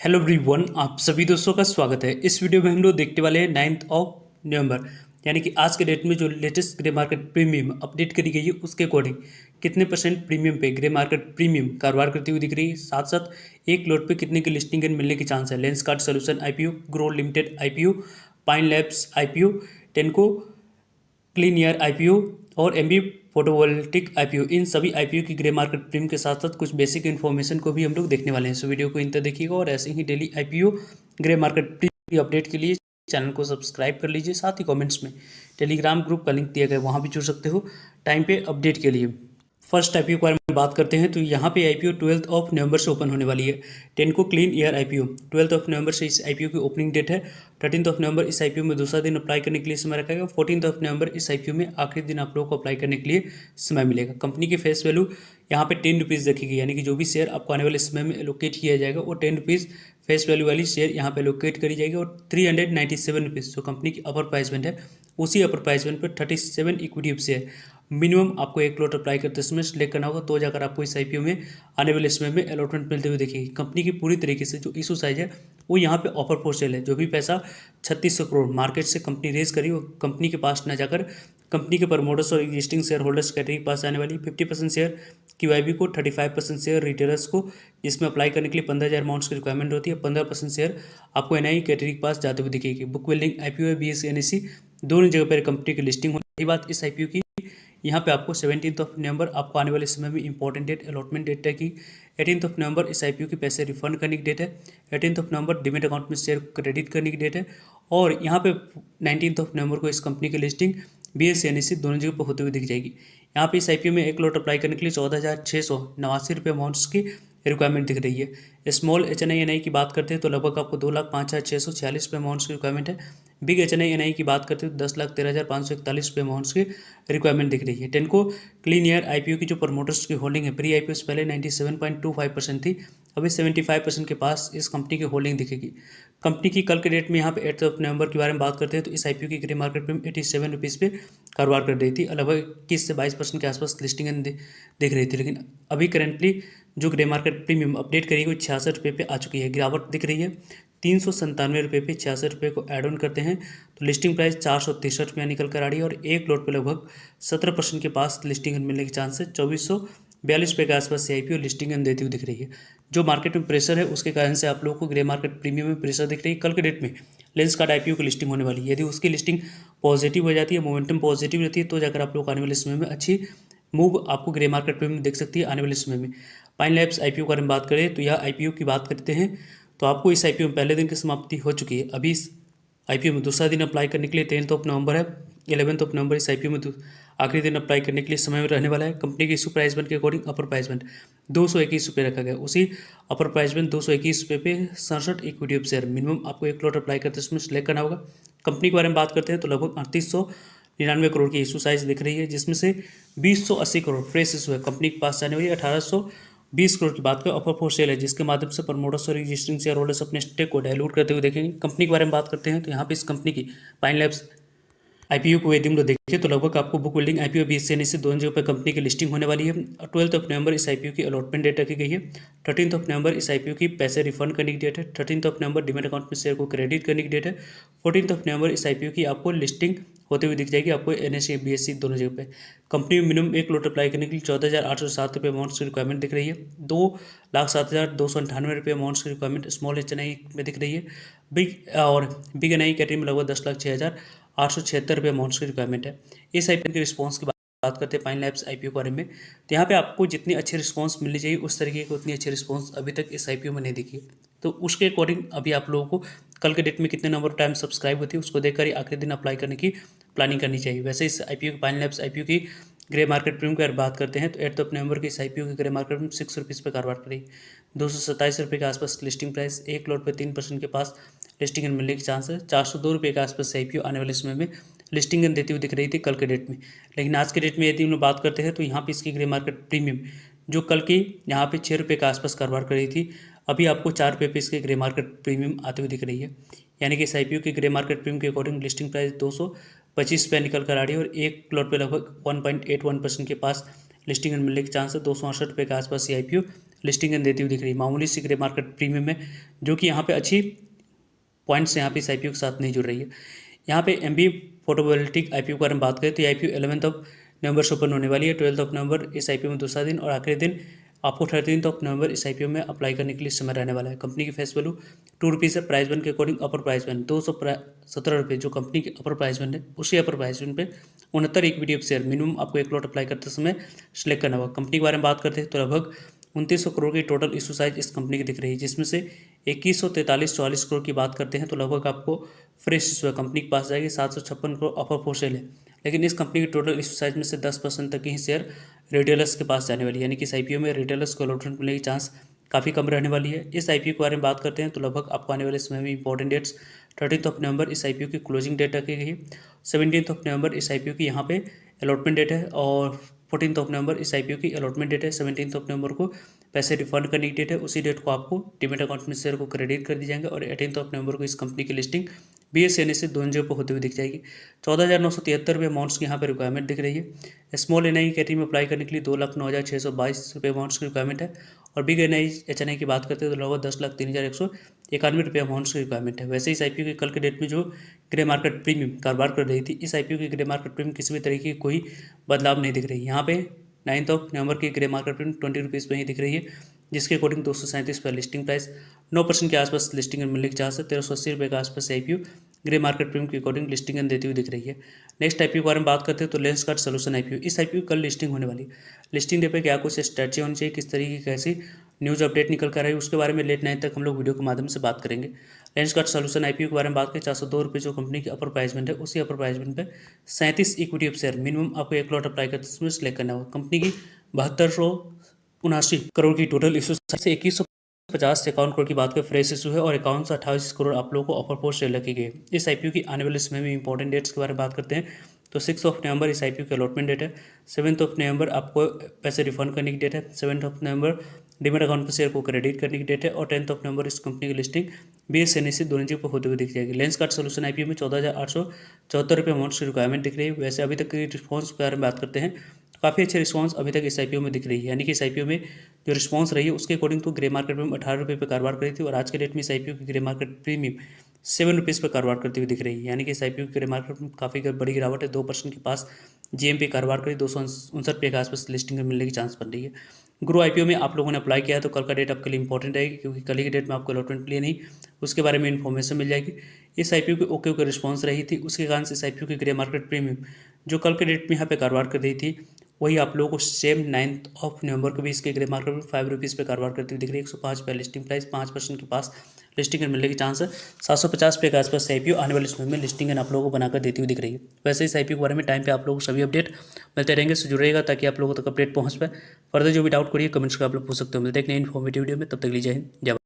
Hello everyone, आप सभी दोस्तों का स्वागत है। इस वीडियो में हम लोग देखने वाले हैं 9 नवंबर यानी कि आज के डेट में जो latest grey market premium update करी गई है उसके अकॉर्डिंग कितने परसेंट प्रीमियम पे ग्रे मार्केट प्रीमियम कारोबार करती हुई दिख रही है, साथ साथ एक लोट पे कितने की लिस्टिंग मिलने की चांस है। Lenskart solution IPO, grow limited IPO, pine labs IPO, टेनको क्लीन एयर आईपीओ और एमबी फोटोवोल्टिक आईपीओ, इन सभी आईपीओ की ग्रे मार्केट प्रीमियम के साथ साथ कुछ बेसिक इन्फॉर्मेशन को भी हम लोग देखने वाले हैं। सो वीडियो को इन तक देखिएगा और ऐसे ही daily IPO grey market premium की अपडेट के लिए चैनल को सब्सक्राइब कर लीजिए। साथ ही कमेंट्स में टेलीग्राम ग्रुप का लिंक दिया गया है, वहाँ भी जुड़ सकते हो टाइम पे अपडेट के लिए। फर्स्ट आईपीओ के बारे में बात करते हैं तो यहाँ पे आईपीओ 12 नवंबर से ओपन होने वाली है। टेनको क्लीन एयर आईपीओ 12 नवंबर से इस आईपीओ की ओपनिंग डेट है। 13 नवंबर इस आईपीओ में दूसरा दिन अप्लाई करने के लिए समय रखा गया। 14 नवंबर इस आईपीओ में आखिरी दिन आप लोगों को अप्लाई करने के लिए समय मिलेगा। कंपनी की फेस वैल्यू यहाँ पे 10 रुपीज़ रखी गई, यानी कि जो भी शेयर आपको आने वाले समय में एलोकेट किया जाएगा वो 10 रुपीज़ फेस वैल्यू वाली शेयर यहाँ पे एलोकेट करी जाएगी। और 397 रुपीज़ जो कंपनी की अपर प्राइसमेंट है, उसी अपर प्राइसमेंट पर 37 इक्विटी शेयर मिनिमम आपको एक लॉट अप्लाई करते समय सिलेक्ट करना होगा, तो जाकर आपको इस आईपीओ में आने वाले समय में अलॉटमेंट मिलते हुए देखिए। कंपनी की पूरी तरीके से जो इशू साइज है वो यहाँ पे ऑफर फॉर सेल है। जो भी पैसा 3600 करोड़ मार्केट से कंपनी रेज करी वो कंपनी के पास न जाकर कंपनी के प्रमोटर्स और एग्जिस्टिंग शेयर होल्डर्स कैटेगरी के पास आने वाली 50% शेयर क्यूआईबी को, 35% शेयर रिटेलर्स को, जिसमें अप्लाई करने के लिए 15,000 अमाउंट्स की रिक्वायरमेंट होती है। 15% शेयर आपको एनआई कैटेगरी के पास जाते हुए दिखेगी। बुक बिल्डिंग आईपीओ है, बीएसई दोनों जगह पर कंपनी की लिस्टिंग होती है। बात इस आईपीओ की, यहाँ पे आपको 17 नवंबर आपको आने वाले समय में इंपॉर्टेंट डेट अलॉटमेंट डेट है कि 18 नवंबर इस आईपीओ के पैसे रिफंड करने की डेट है। 18 नवंबर डिमेट अकाउंट में शेयर क्रेडिट करने की डेट है। और यहाँ पे 19 नवंबर को इस कंपनी की लिस्टिंग बीएसई दोनों जगह पर होते हुए दिख जाएगी। यहाँ पे इस आईपीओ में एक लॉट अप्लाई करने के लिए 14,689 रुपये अमाउंट्स की रिक्वायरमेंट दिख रही है। स्मॉल एच की बात करते हैं तो लगभग आपको 2,05,646 रुपये अमाउंट्स की रिक्वायरमेंट है। बिग एच की बात करते हैं तो 10,13,541 रुपये अमाउंट्स की रिक्वायरमेंट दिख रही है। टेनको क्लीन एयर आईपीओ की जो प्रमोटर्स की होल्डिंग है प्री आईपीओ से पहले 97.25% थी, अभी 75% के पास इस कंपनी की होल्डिंग दिखेगी। कंपनी की कल के डेट में यहाँ पे 8 नवंबर के बारे में बात करते हैं तो इस आईपीओ की ग्रे मार्केट में 87 रुपीज़ पे कारोबार कर रही थी। लगभग 21 से 22% के आसपास लिस्टिंग दिख रही थी, लेकिन अभी करेंटली जो ग्रे मार्केट प्रीमियम अपडेट करी हुई 66 रुपये पे आ चुकी है। गिरावट दिख रही है 397 रुपये पे 66 रुपये को ऐड ऑन करते हैं तो लिस्टिंग प्राइस 463 रुपया निकल कर आ रही है। और एक लॉट पे लगभग 17% के पास लिस्टिंग मिलने की चांस है। 2442 रुपये के आसपास से आईपीओ लिस्टिंग देती हुई दिख रही है। जो मार्केट में प्रेशर है उसके कारण से आप लोगों को ग्रे मार्केट प्रीमियम में प्रेशर दिख रही है। कल के डेट में लेंसकार्ट आईपीओ की लिस्टिंग होने वाली है। यदि उसकी लिस्टिंग पॉजिटिव हो जाती है, मोमेंटम पॉजिटिव रहती है, तो जाकर आप लोग आने वाले समय में अच्छी मूव आपको ग्रे मार्केट प्रीमियम देख सकती है आने वाले समय में। पाइन लैब्स आईपीओ के बारे में बात करें तो यह आईपीओ की बात करते हैं तो आपको इस आईपीओ में पहले दिन की समाप्ति हो चुकी है। अभी इस आईपीओ में दूसरा दिन अप्लाई करने के लिए 10 नवंबर है। 11 नवंबर इस आईपीओ में आखिरी दिन अप्लाई करने के लिए समय रहने वाला है। कंपनी के इशू प्राइसमेंट के अकॉर्डिंग अपर प्राइसमेंट 221 रुपये रखा गया। उसी अपर प्राइसमेंट 221 रुपये पे 67 इक्विटी ऑफ शेयर मिनिमम आपको एक लॉट अप्लाई करते समय सिलेक्ट करना होगा। कंपनी के बारे में बात करते हैं तो लगभग 3899 करोड़ की इशू साइज दिख रही है, जिसमें से 2080 करोड़ फ्रेश इशू है। कंपनी के पास जाने वाली 1820 करोड़ की बात करें ऑफर फॉर सेल है, जिसके माध्यम से प्रमोटर्स और एग्जिस्टिंग शेयर होल्डर्स अपने स्टेक को डायलूट करते हुए देखेंगे। कंपनी के बारे में बात करते हैं तो यहाँ पे इस कंपनी की पाइन लैब्स आईपीओ को यदि हम लोग देखें तो लगभग आपको बुक बिल्डिंग आईपीओ बीएसई से दोनों जगह पर कंपनी की लिस्टिंग होने वाली है। 12 नवंबर इस आईपीओ की अलॉटमेंट डेट रखी गई है। 13 नवंबर इस आईपीओ की पैसे रिफंड करने की डेट है। 13 नवंबर डिमेट अकाउंट में शेयर को क्रेडिट करने की डेट है। 14 नवंबर इस आईपीओ की आपको लिस्टिंग होते हुए दिख जाएगी आपको एनएसई बीएसई दोनों जगह पे। कंपनी में मिनिमम एक लॉट अप्लाई करने के लिए 14,807 रुपये अमाउंट्स की रिक्वायरमेंट दिख रही है। 2,07,298 रुपये अमाउंट्स की रिक्वायरमेंट स्मॉल एचएनआई में दिख रही है। बिग एनआई कैटेगरी में लगभग 10,06,876 रुपये अमाउंट्स की रिक्वायरमेंट है। इस आईपीओ के रिस्पॉन्स की बात करते हैं पाइन लैब्स आईपीओ के बारे में तो यहाँ पे आपको जितनी अच्छी रिस्पॉन्स मिलनी चाहिए उस तरीके की उतनी अच्छी रिस्पॉन्स अभी तक इस आईपीओ में नहीं दिखी। तो उसके अकॉर्डिंग अभी आप लोगों को कल के डेट में कितने नंबर ऑफ टाइम सब्सक्राइब होती है उसको देखकर ही आखिरी दिन अप्लाई करने की प्लानिंग करनी चाहिए। वैसे इस आईपीओ की पाइन लैब्स आईपीओ की ग्रे मार्केट प्रीमियम की अगर बात करते हैं तो 8 नवंबर की इस आईपीओ की ग्रे मार्केट में 6 रुपीज़ पे कारोबार करी। 227 रुपये के आसपास लिस्टिंग प्राइस, एक लॉट पे 3% के पास लिस्टिंग मिलने की चांस है। 402 रुपये के आसपास आईपीओ आने वाले समय में लिस्टिंग देती हुई दिख रही थी कल के डेट में। लेकिन आज के डेट में यदि हम लोग बात करते हैं तो यहाँ पे इसकी ग्रे मार्केट प्रीमियम जो कल की यहाँ पे 6 रुपये के आसपास कारोबार कर रही थी, अभी आपको 4 रुपये पे इसकी ग्रे मार्केट प्रीमियम आते हुए दिख रही है। यानी कि इस आईपीओ की ग्रे मार्केट प्रीमियम के अकॉर्डिंग लिस्टिंग प्राइस 225 रुपये निकल कर आ रही है और एक प्लॉट पे लगभग 1.81% के पास लिस्टिंग मिलने की चांस है। 268 रुपये के आसपास ये आईपीओ लिस्टिंग एंड देती हुई दिख रही है मामूली सी ग्रे मार्केट प्रीमियम में, जो कि यहाँ पे अच्छी पॉइंट्स यहाँ पे इस आईपीओ के साथ नहीं जुड़ रही है। यहाँ पे एमबी फोटोवोल्टिक आईपीओ के बारे में बात करें तो ये आईपीओ 11 नवंबर से ओपन होने वाली है। 12 नवंबर इस आईपीओ में दूसरा दिन और आखिरी दिन आपको 13 नवंबर इस आईपीओ में अप्लाई करने के लिए समय रहने वाला है। कंपनी की फेस वैल्यू 2 रुपीज़ है। प्राइस बैंड के अकॉर्डिंग अपर प्राइस बैंड 217 रुपये जो कंपनी की अपर प्राइस बैंड है, उसी अपर प्राइस बैंड पे 69 इक्विटी ऑफ शेयर मिनिमम आपको एक लॉट अप्लाई करते समय सिलेक्ट करना होगा। कंपनी के बारे में बात करते हैं तो लगभग 2900 करोड़ की टोटल इशू साइज इस कंपनी की दिख रही है, जिसमें से 2143 करोड़ की बात करते हैं तो लगभग आपको फ्रेश इशू है कंपनी के पास जाएगी 756 करोड़ ऑफर फॉर सेल है। लेकिन इस कंपनी की टोटल इशू साइज में से 10% तक ही शेयर रिटेलर्स के पास जाने वाली है, यानी कि इस आईपीओ में रिटेलर्स को अलॉटमेंट मिलने की चांस काफ़ी कम रहने वाली है। इस आईपीओ के बारे में बात करते हैं तो लगभग आपको आने वाले समय में इंपॉर्टेंट डेट्स 13 नवंबर इस आईपीओ की क्लोजिंग डेट रखी गई है। 17 नवंबर इस आईपीओ की यहाँ पे अलॉटमेंट डेट है और 14 नवंबर इस आईपीओ की अलॉटमेंट डेट है। 17 नवंबर को पैसे रिफंड करने की डेट है, उसी डेट को आपको डीमेट अकाउंट में शेयर को क्रेडिट कर दिए जाएंगे और 18 नवंबर को इस कंपनी की लिस्टिंग BSE से 2 पर होते हुए दिख जाएगी। 14,973 रुपये अमाउंट्स की यहाँ पर रिक्वायरमेंट दिख रही है। स्मॉल एनआई कैटेगरी में अप्लाई करने के लिए 2,09,622 रुपये अमाउंट्स की रिक्वायरमेंट है और बिग HNI की बात करते हैं तो लगभग 10,03,191 रुपये अमाउंट्स की रिक्वायरमेंट है। वैसे इस आईपीओ के कल के डेट में जो ग्रे मार्केट प्रीमियम कारोबार कर रही थी, इस आईपीओ की ग्रे मार्केट प्रीमियम किसी भी तरीके की कोई बदलाव नहीं दिख रही। यहाँ पे 9 नवंबर की ग्रे मार्केट प्रीमियम 20 रुपीज़ पर ही दिख रही है, जिसके अकॉर्डिंग 237 पर लिस्टिंग प्राइस 9% के आसपास लिस्टिंग मिलने की चांस है। 1380 रुपये के आसपास आईपीओ ग्रे मार्केट प्रीमियम के अकॉर्डिंग लिस्टिंग देती हुई दिख रही है। नेक्स्ट आईपीओ के बारे में बात करते हैं तो लेंसकार्ट सॉल्यूशन आईपीओ, इस आईपीओ कल लिस्टिंग होने वाली है। लिस्टिंग डे पे क्या कुछ स्ट्रेटजी होनी चाहिए, किस तरीके की कैसी न्यूज़ अपडेट निकल कर रही है, उसके बारे में लेट नाइट तक हम लोग वीडियो के माध्यम से बात करेंगे। लेंसकार्ट सॉल्यूशन आईपीओ के बारे में बात करें 402 रुपये जो कंपनी की अपर प्राइस बैंड है, उसी अपर प्राइस बैंड पर 37 इक्विटी ऑफ शेयर मिनिमम आपको एक लॉट अप्लाई करते समय सिलेक्ट करना होगा। कंपनी की 7279 करोड़ की टोटल इशू से 2150 से 51 करोड़ की बात करें फ्रेश इशू है और 5128 करोड़ आप लोगों को ऑफर फॉर सेल रखी गई है। इस आईपीओ की आने वाले समय में इंपॉर्टेंट डेट्स के बारे में बात करते हैं तो 6 नवंबर इस आईपीओ की अलॉटमेंट डेट है। 7 नवंबर आपको पैसे रिफंड करने की डेट है। 7 नवंबर डीमेट अकाउंट पर शेयर को क्रेडिट करने की डेट है और 10 नवंबर इस कंपनी की लिस्टिंग BSE से 2 पर होते हुए दिख जाएगी। लेंसकार्ट सॉल्यूशन आईपीओ में 14,874 रुपये अमाउंट की रिक्वायरमेंट दिख रही है। वैसे अभी तक की रिस्पॉन्स के बारे में बात करते हैं, काफ़ी अच्छे रिस्पांस अभी तक इस आईपीओ में दिख रही है, यानी कि इस आईपीओ में जो रिस्पांस रही है उसके अकॉर्डिंग तो ग्रे मार्केट में 18 रुपये पर कारोबार करी थी और आज के डेट में इस आईपीओ की ग्रे मार्केट प्रीमियम 7 रुपीज़ पर कारोबार करती हुई दिख रही है, यानी कि इस आईपीओ की ग्रे मार्केट में काफ़ी बड़ी गिरावट है। 2% के पास GM पे कारोबार करी 259 रुपये के आसपास लिस्टिंग मिलने की चांस बन रही है। ग्रो आईपीओ में आप लोगों ने अप्लाई किया है तो कल का डेट आपके लिए इंपॉर्टेंट रहेगी, क्योंकि कल ही की डेट में आपको अलॉटमेंट लिए नहीं उसके बारे में इन्फॉर्मेशन मिल जाएगी। इस आईपीओ की ओके रिस्पॉन्स रही थी, उसके कारण से इस आईपीओ की ग्रे मार्केट प्रीमियम जो कल के डेट में यहाँ पे कारोबार कर रही थी वही आप लोगों को सेम 9 नवंबर को भी इसके ग्रे मार्केट में 5 रुपीज़ पे कारोबार करती हुई दिख रही है। 105 पे लिस्टिंग प्राइस 5% के पास लिस्टिंग मिलने की चांस है। 750 पे के आसपास आईपीओ आने वाले समय में लिस्टिंग आप लोगों को बनाकर देती हुई दिख रही है। वैसे इस आईपीओ के बारे में टाइम पे आप लोगों को सभी अपडेट मिलते रहेंगे, सो जुड़े रहेगा ताकि आप लोगों तक अपडेट पहुँच पाए। फर्दर जो भी डाउट करिए कमेंट्स का आप लोग पूछ सकते हो। मिलते हैं एक नई इन्फॉर्मेटिव वीडियो में, तब तक लीजिए जय।